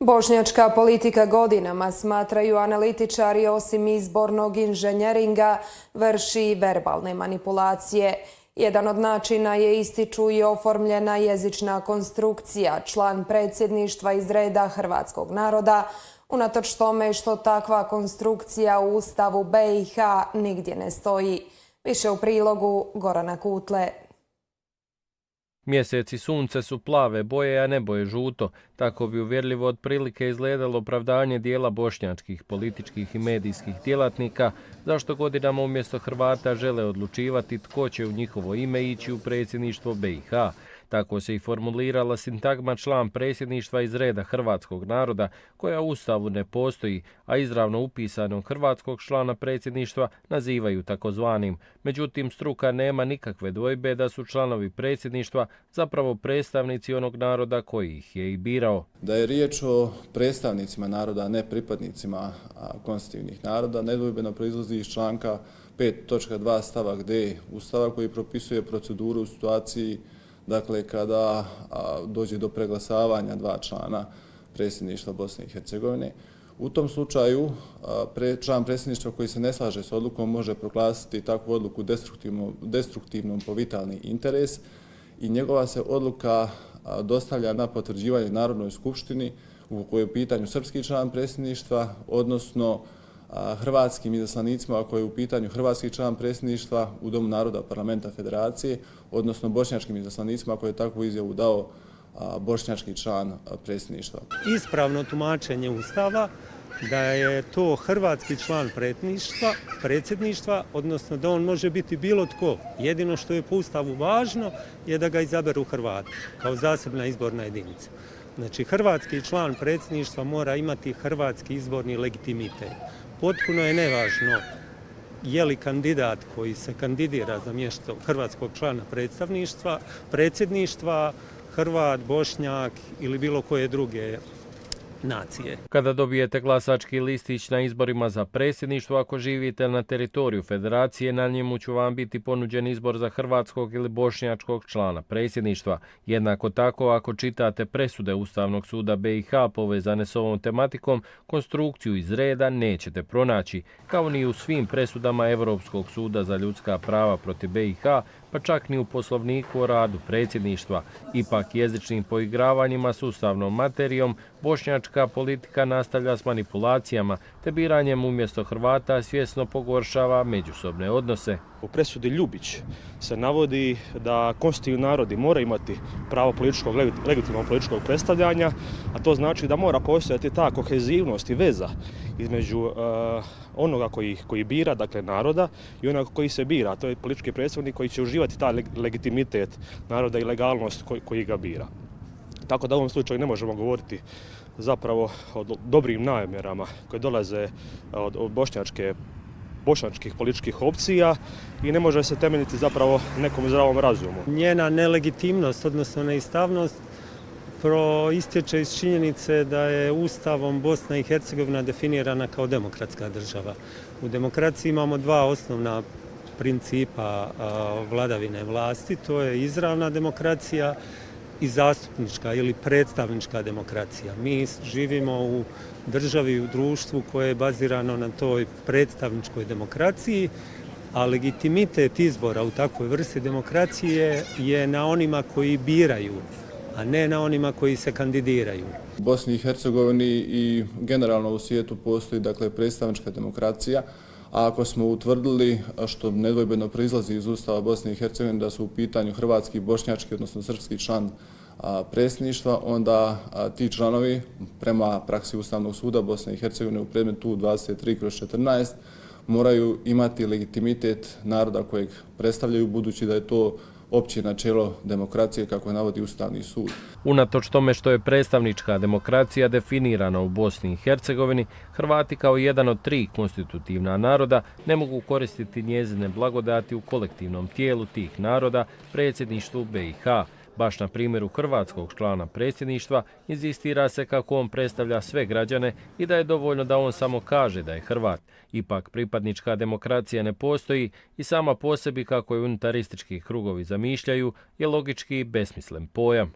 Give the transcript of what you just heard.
Bošnjačka politika godinama, smatraju analitičari, osim izbornog inženjeringa, vrši verbalne manipulacije. Jedan od načina je, ističu, i oformljena jezična konstrukcija, član predsjedništva iz reda hrvatskog naroda, unatoč tome što takva konstrukcija u Ustavu BiH nigdje ne stoji. Više u prilogu Gorana Kutle. Mjesec i sunce su plave boje, a nebo je žuto. Tako bi uvjerljivo otprilike izgledalo opravdanje dijela bošnjačkih političkih i medijskih djelatnika, zašto godinama umjesto Hrvata žele odlučivati tko će u njihovo ime ići u predsjedništvo BiH. Tako se i formulirala sintagma član predsjedništva iz reda hrvatskog naroda, koja u Ustavu ne postoji, a izravno upisanog hrvatskog člana predsjedništva nazivaju takozvanim. Međutim, struka nema nikakve dvojbe da su članovi predsjedništva zapravo predstavnici onog naroda koji ih je i birao. Da je riječ o predstavnicima naroda, a ne pripadnicima konstitutivnih naroda, nedvojbeno proizlazi iz članka 5.2 stavak D Ustava, koji propisuje proceduru u situaciji kada dođe do preglasavanja dva člana predsjedništva Bosne i Hercegovine. U tom slučaju član predsjedništva koji se ne slaže s odlukom može proglasiti takvu odluku destruktivnom po vitalni interes i njegova se odluka dostavlja na potvrđivanje Narodnoj skupštini u kojoj je u pitanju srpski član predsjedništva, odnosno hrvatskim izaslanicima ako je u pitanju hrvatski član predsjedništva u Domu naroda Parlamenta Federacije, odnosno bošnjačkim izaslanicima ako je takvu izjavu dao bošnjački član predsjedništva. Ispravno tumačenje Ustava da je to hrvatski član predsjedništva, odnosno da on može biti bilo tko. Jedino što je po Ustavu važno je da ga izaberu Hrvati kao zasebna izborna jedinica. Znači, hrvatski član predsjedništva mora imati hrvatski izborni legitimitet. Potpuno je nevažno je li kandidat koji se kandidira za mjesto hrvatskog člana predsjedništva, Hrvat, Bošnjak ili bilo koje druge nacije. Kada dobijete glasački listić na izborima za predsjedništvo, ako živite na teritoriju federacije, na njemu će vam biti ponuđen izbor za hrvatskog ili bošnjačkog člana predsjedništva. Jednako tako, ako čitate presude Ustavnog suda BiH povezane s ovom tematikom, konstrukciju iz reda nećete pronaći, kao ni u svim presudama Europskog suda za ljudska prava protiv BiH, pa čak ni u Poslovniku o radu predsjedništva. Ipak jezičnim poigravanjima s ustavnom materijom bošnjačka politika nastavlja s manipulacijama, te biranjem umjesto Hrvata svjesno pogoršava međusobne odnose. U presudi Ljubić se navodi da konstitutivni narodi moraju imati pravo legitimnog političkog predstavljanja, a to znači da mora postojati ta kohezivnost i veza između onoga koji bira, dakle naroda, i onoga koji se bira, to je politički predstavnik koji će uživati taj legitimitet naroda i legalnost koji ga bira. Tako da u ovom slučaju ne možemo govoriti zapravo o dobrim namjerama koje dolaze od bošnjačkih političkih opcija i ne može se temeljiti zapravo nekom zdravom razumu. Njena nelegitimnost, odnosno neistavnost, proistječe iz činjenice da je Ustavom Bosna i Hercegovina definirana kao demokratska država. U demokraciji imamo dva osnovna principa vladavine vlasti, to je izravna demokracija i zastupnička ili predstavnička demokracija. Mi živimo u državi, u društvu koje je bazirano na toj predstavničkoj demokraciji, a legitimitet izbora u takvoj vrsti demokracije je na onima koji biraju, a ne na onima koji se kandidiraju. U Bosni i Hercegovini i generalno u svijetu postoji predstavnička demokracija, a ako smo utvrdili, što nedvojbeno proizlazi iz Ustava Bosne i Hercegovine, da su u pitanju hrvatski, bošnjački, odnosno srpski član predsjedništva, onda ti članovi prema praksi Ustavnog suda Bosne i Hercegovine u predmetu 23/14 moraju imati legitimitet naroda kojeg predstavljaju, budući da je to opće načelo demokracije kako navodi Ustavni sud. Unatoč tome što je predstavnička demokracija definirana u Bosni i Hercegovini, Hrvati kao jedan od tri konstitutivna naroda ne mogu koristiti njezine blagodati u kolektivnom tijelu tih naroda, predsjedništvu BiH. Baš na primjeru hrvatskog člana predsjedništva inzistira se kako on predstavlja sve građane i da je dovoljno da on samo kaže da je Hrvat. Ipak pripadnička demokracija ne postoji i sama po sebi, kako je unitaristički krugovi zamišljaju, je logički besmislen pojam.